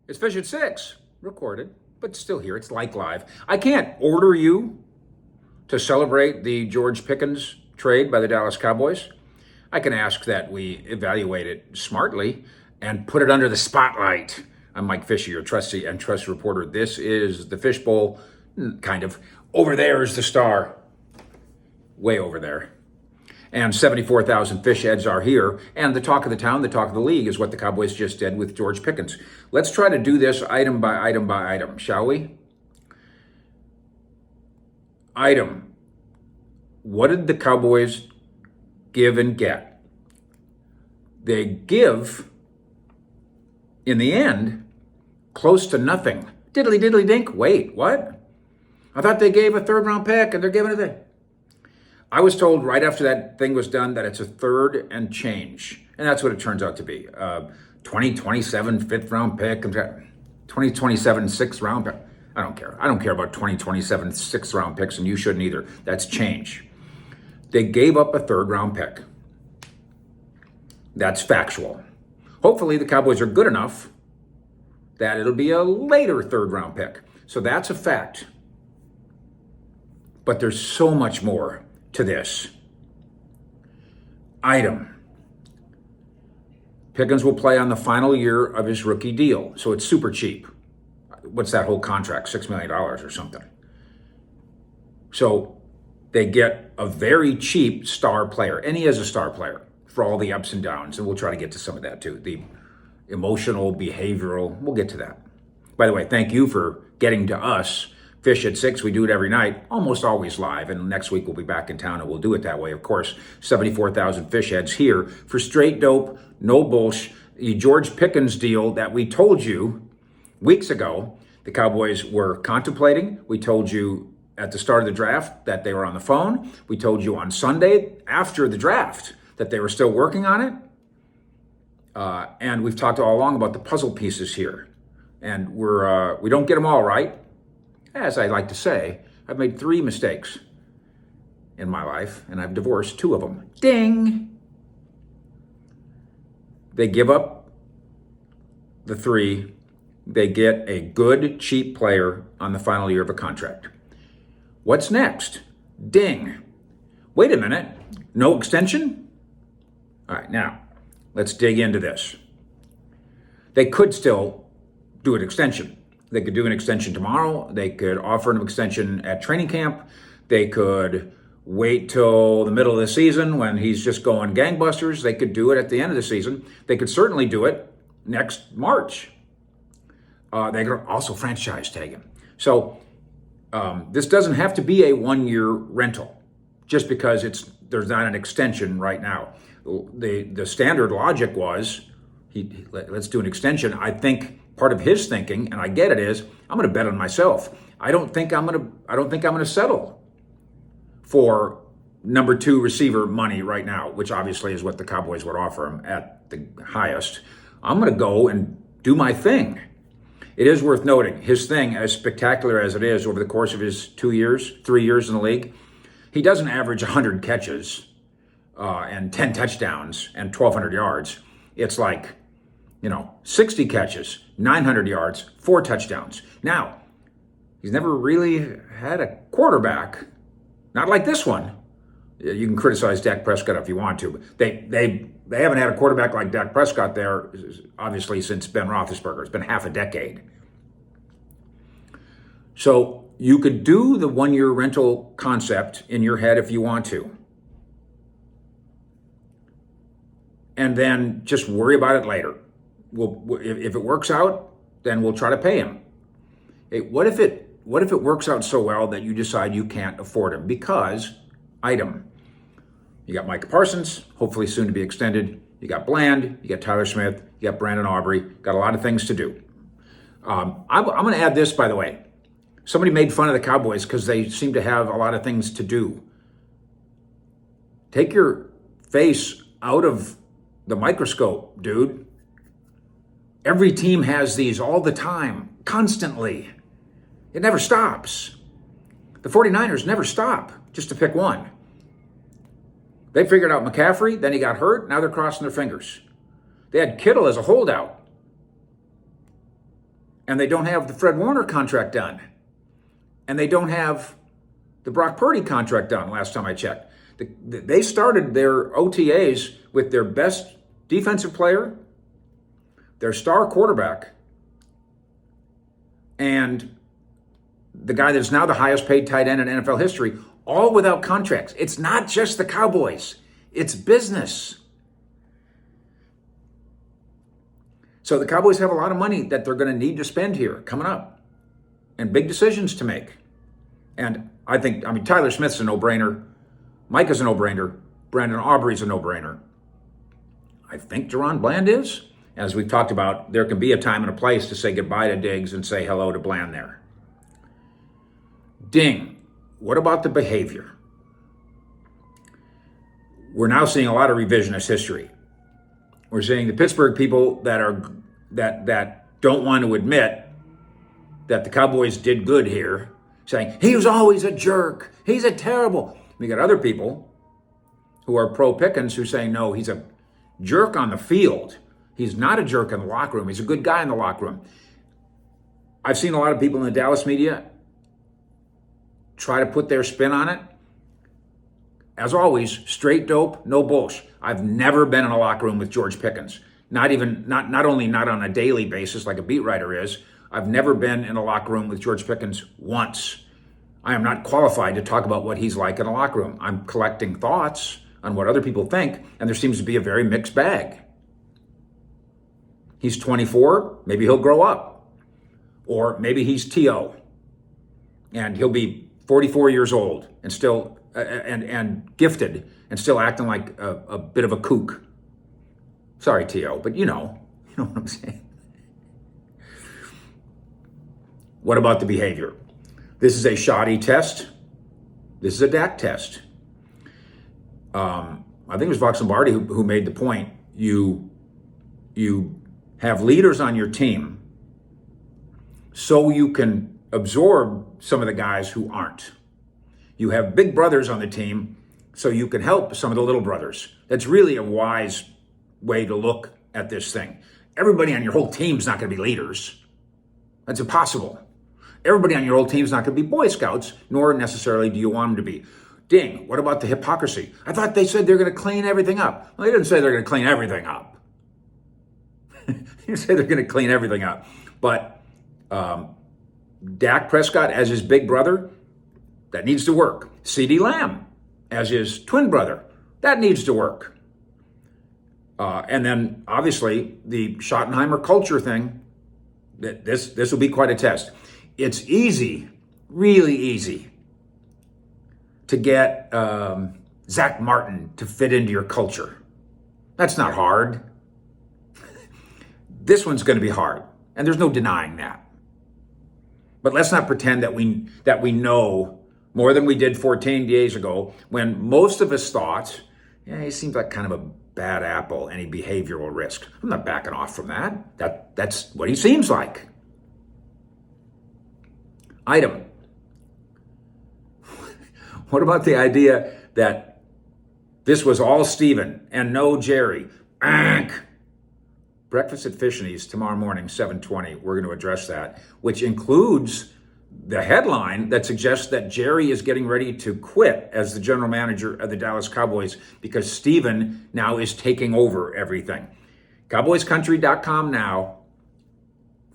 It's Fish at 6, recorded, but still here. It's like live. I can't order you to celebrate the George Pickens trade by the Dallas Cowboys. I can ask that we evaluate it smartly and put it under the spotlight. I'm Mike Fisher, your trusty and trusted reporter. This is the Fishbowl, kind of. Over there is the star, way over there. And 74,000 fish heads are here. And the talk of the town, the talk of the league is what the Cowboys just did with George Pickens. Let's try to do this item by item by item, shall we? Item. What did the Cowboys give and get? They give, in the end, close to nothing. Diddly diddly dink. Wait, what? I thought they gave a third round pick and they're giving it a... I was told right after that thing was done that it's a third and change. And that's what it turns out to be. 2027 fifth round pick, 2027 sixth round pick. I don't care. I don't care about 2027 sixth round picks, and you shouldn't either. That's change. They gave up a third round pick. That's factual. Hopefully the Cowboys are good enough that it'll be a later third round pick. So that's a fact. But there's so much more to this. Item. Pickens will play on the final year of his rookie deal, so it's super cheap. What's that whole contract? $6 million or something. So they get a very cheap star player, and he is a star player for all the ups and downs, and we'll try to get to some of that too. The emotional, behavioral, we'll get to that. By the way, thank you for getting to us. Fish at 6, we do it every night, almost always live. And next week we'll be back in town and we'll do it that way. Of course, 74,000 fish heads here for straight dope, no bullshit. The George Pickens deal that we told you weeks ago, the Cowboys were contemplating. We told you at the start of the draft that they were on the phone. We told you on Sunday after the draft that they were still working on it. And we've talked all along about the puzzle pieces here. And we don't get them all right. As I like to say, I've made 3 mistakes in my life, and I've divorced 2 of them. Ding! They give up the 3. They get a good, cheap player on the final year of a contract. What's next? Ding! Wait a minute. No extension? All right, now, let's dig into this. They could still do an extension. They could do an extension tomorrow. They could offer an extension at training camp. They could wait till the middle of the season when he's just going gangbusters. They could do it at the end of the season. They could certainly do it next March. They could also franchise tag him. So this doesn't have to be a 1-year rental just because there's not an extension right now. The standard logic was, let's do an extension. I think part of his thinking, and I get it, is I'm going to bet on myself. I don't think I'm going to settle for number 2 receiver money right now, which obviously is what the Cowboys would offer him at the highest. I'm going to go and do my thing. It is worth noting, his thing, as spectacular as it is over the course of his 3 years in the league, he doesn't average 100 catches and 10 touchdowns and 1,200 yards. It's like, 60 catches, 900 yards, 4 touchdowns. Now, he's never really had a quarterback, not like this one. You can criticize Dak Prescott if you want to, but they haven't had a quarterback like Dak Prescott there, obviously, since Ben Roethlisberger. It's been half a decade. So you could do the 1-year rental concept in your head if you want to. And then just worry about it later. If it works out, then we'll try to pay him. Hey, what if it works out so well that you decide you can't afford him? Because, item, you got Micah Parsons, hopefully soon to be extended. You got Bland, you got Tyler Smith, you got Brandon Aubrey. Got a lot of things to do. I'm going to add this, by the way. Somebody made fun of the Cowboys because they seem to have a lot of things to do. Take your face out of the microscope, dude. Every team has these all the time, constantly. It never stops. The 49ers never stop, just to pick one. They figured out McCaffrey, then he got hurt, now they're crossing their fingers. They had Kittle as a holdout. And they don't have the Fred Warner contract done. And they don't have the Brock Purdy contract done, last time I checked. They started their OTAs with their best defensive player, their star quarterback, and the guy that's now the highest paid tight end in NFL history, all without contracts. It's not just the Cowboys. It's business. So the Cowboys have a lot of money that they're going to need to spend here coming up and big decisions to make. And I mean, Tyler Smith's a no-brainer. Mike is a no-brainer. Brandon Aubrey's a no-brainer. I think Jerron Bland is. As we've talked about, there can be a time and a place to say goodbye to Diggs and say hello to Bland there. Ding. What about the behavior? We're now seeing a lot of revisionist history. We're seeing the Pittsburgh people that don't want to admit that the Cowboys did good here, saying, he was always a jerk. He's a terrible. We got other people who are pro Pickens who say, no, he's a jerk on the field. He's not a jerk in the locker room. He's a good guy in the locker room. I've seen a lot of people in the Dallas media try to put their spin on it. As always, straight dope, no bullshit. I've never been in a locker room with George Pickens. Not only not on a daily basis like a beat writer is, I've never been in a locker room with George Pickens once. I am not qualified to talk about what he's like in a locker room. I'm collecting thoughts on what other people think, and there seems to be a very mixed bag. He's 24, maybe he'll grow up. Or maybe he's T.O., and he'll be 44 years old and still and gifted and still acting like a bit of a kook. Sorry, T.O., but you know what I'm saying. What about the behavior? This is a shoddy test. This is a Dak test. I think it was Vox Lombardi who made the point. You have leaders on your team so you can absorb some of the guys who aren't. You have big brothers on the team so you can help some of the little brothers. That's really a wise way to look at this thing. Everybody on your whole team's not going to be leaders. That's impossible. Everybody on your whole team's not going to be Boy Scouts, nor necessarily do you want them to be. Ding, what about the hypocrisy? I thought they said they're going to clean everything up. Well, they didn't say they're going to clean everything up. They didn't say they're going to clean everything up. But Dak Prescott as his big brother, that needs to work. CeeDee Lamb as his twin brother, that needs to work. And then, obviously, the Schottenheimer culture thing, this will be quite a test. It's easy, really easy, to get Zach Martin to fit into your culture. That's not hard. This one's going to be hard, and there's no denying that. But let's not pretend that we know more than we did 14 days ago, when most of us thought, yeah, he seems like kind of a bad apple, any behavioral risk. I'm not backing off from that. That's what he seems like. Item. What about the idea that this was all Steven and no Jerry? Breakfast at Fishney's tomorrow morning, 7:20. We're going to address that, which includes the headline that suggests that Jerry is getting ready to quit as the general manager of the Dallas Cowboys because Steven now is taking over everything. CowboysCountry.com now.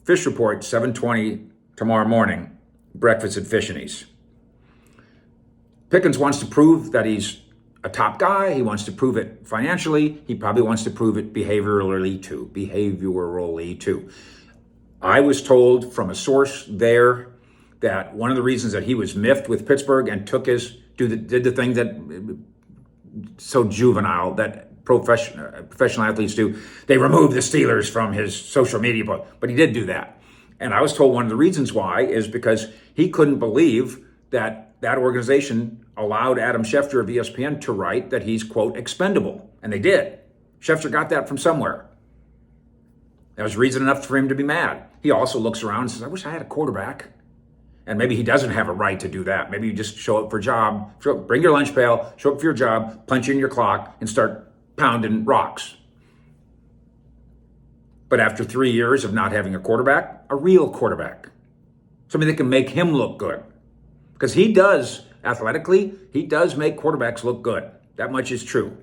Fish Report, 7:20 tomorrow morning. Breakfast at Fishney's. Pickens wants to prove that he's a top guy. He wants to prove it financially. He probably wants to prove it behaviorally too. I was told from a source there that one of the reasons that he was miffed with Pittsburgh and did the thing that so juvenile that professional athletes do, they removed the Steelers from his social media post. But he did do that. And I was told one of the reasons why is because he couldn't believe that organization allowed Adam Schefter of ESPN to write that he's, quote, expendable. And they did. Schefter got that from somewhere. That was reason enough for him to be mad. He also looks around and says, I wish I had a quarterback. And maybe he doesn't have a right to do that. Maybe you just show up for a job, bring your lunch pail, show up for your job, punch in your clock, and start pounding rocks. But after 3 years of not having a quarterback, a real quarterback, somebody that can make him look good. Because he does, athletically, he does make quarterbacks look good. That much is true.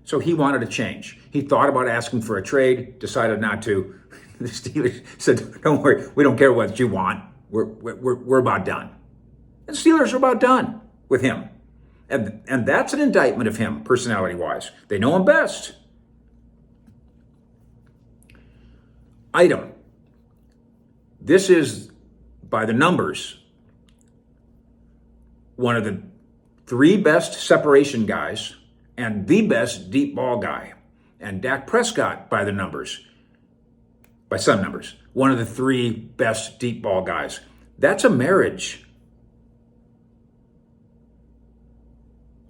So he wanted a change. He thought about asking for a trade, decided not to. The Steelers said, don't worry, we don't care what you want. We're about done. And the Steelers are about done with him. And that's an indictment of him, personality-wise. They know him best. Item. This is, by the numbers, one of the 3 best separation guys and the best deep ball guy. And Dak Prescott, by the numbers, by some numbers, one of the 3 best deep ball guys. That's a marriage.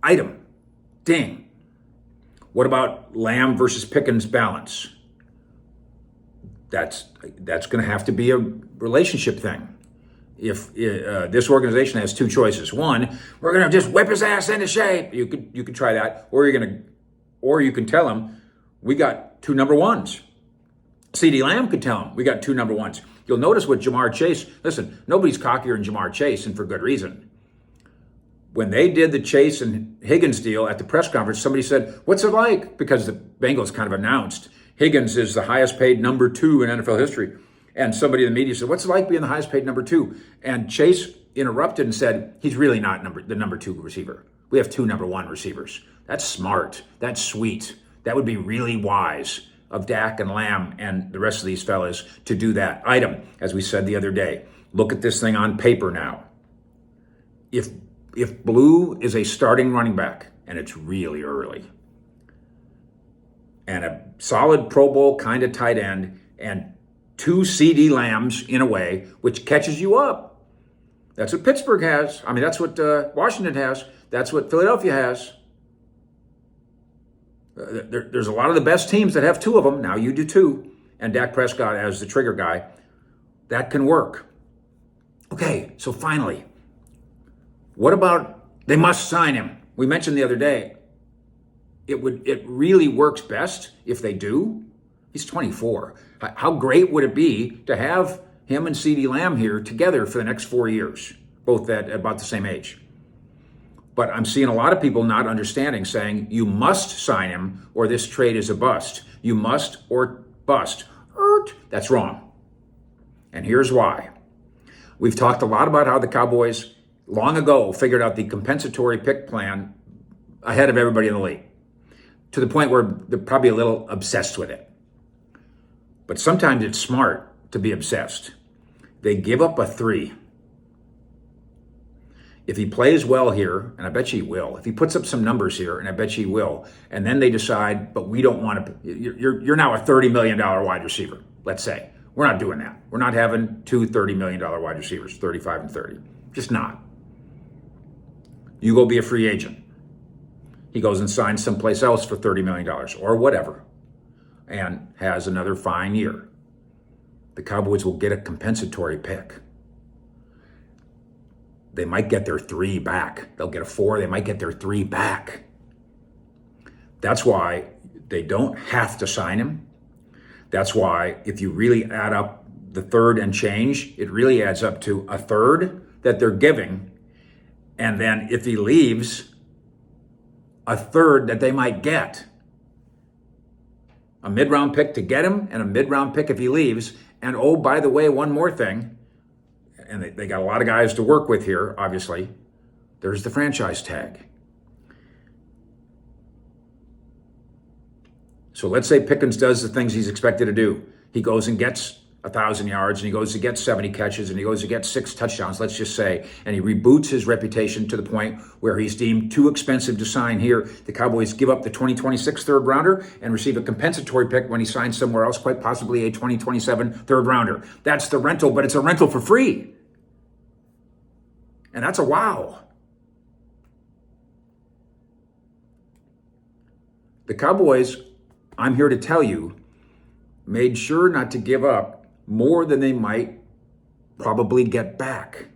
Item. Ding. What about Lamb versus Pickens balance? That's going to have to be a relationship thing. If this organization has 2 choices, one, we're going to just whip his ass into shape. You could try that, or you can tell him we got 2 number ones. CeeDee Lamb could tell him we got 2 number ones. You'll notice with Jamar Chase. Listen, nobody's cockier than Jamar Chase, and for good reason. When they did the Chase and Higgins deal at the press conference, somebody said, "What's it like?" Because the Bengals kind of announced Higgins is the highest paid number 2 in NFL history. And somebody in the media said, "What's it like being the highest paid number 2? And Chase interrupted and said, "He's really not the number 2 receiver. We have 2 number 1 receivers." That's smart. That's sweet. That would be really wise of Dak and Lamb and the rest of these fellas to do that. Item, as we said the other day, look at this thing on paper now. If Blue is a starting running back, and it's really early, and a solid Pro Bowl kind of tight end, and 2 CeeDee Lambs in a way, which catches you up. That's what Pittsburgh has. I mean, that's what Washington has. That's what Philadelphia has. There's a lot of the best teams that have 2 of them. Now you do too. And Dak Prescott as the trigger guy. That can work. Okay, so finally, what about they must sign him? We mentioned the other day, it really works best if they do. He's 24. How great would it be to have him and CeeDee Lamb here together for the next 4 years, both at about the same age? But I'm seeing a lot of people not understanding, saying you must sign him or this trade is a bust. You must or bust. That's wrong. And here's why. We've talked a lot about how the Cowboys long ago figured out the compensatory pick plan ahead of everybody in the league, to the point where they're probably a little obsessed with it. But sometimes it's smart to be obsessed. They give up a 3. If he plays well here, and I bet you he will, if he puts up some numbers here, and I bet you he will, and then they decide, but we don't want to, you're now a $30 million wide receiver, let's say. We're not doing that. We're not having 2 $30 million wide receivers, 35 and 30. Just not. You go be a free agent. He goes and signs someplace else for $30 million or whatever, and has another fine year. The Cowboys will get a compensatory pick. They might get their 3 back. They'll get a 4. They might get their 3 back. That's why they don't have to sign him. That's why if you really add up the 3rd and change, it really adds up to a 3rd that they're giving. And then if he leaves, a 3rd that they might get. A mid-round pick to get him and a mid-round pick if he leaves. And oh, by the way, one more thing. And they got a lot of guys to work with here, obviously. There's the franchise tag. So let's say Pickens does the things he's expected to do. He goes and gets 1,000 yards, and he goes to get 70 catches, and he goes to get 6 touchdowns, let's just say, and he reboots his reputation to the point where he's deemed too expensive to sign here. The Cowboys give up the 2026 third rounder and receive a compensatory pick when he signs somewhere else, quite possibly a 2027 third rounder. That's the rental, but it's a rental for free. And that's a wow. The Cowboys, I'm here to tell you, made sure not to give up more than they might probably get back.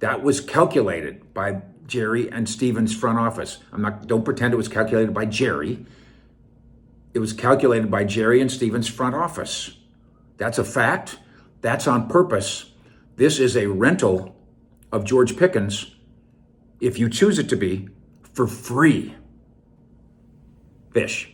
That was calculated by Jerry and Steven's front office. Don't pretend it was calculated by Jerry. It was calculated by Jerry and Stephen's front office. That's a fact. That's on purpose. This is a rental of George Pickens, if you choose it to be, for free. Fish.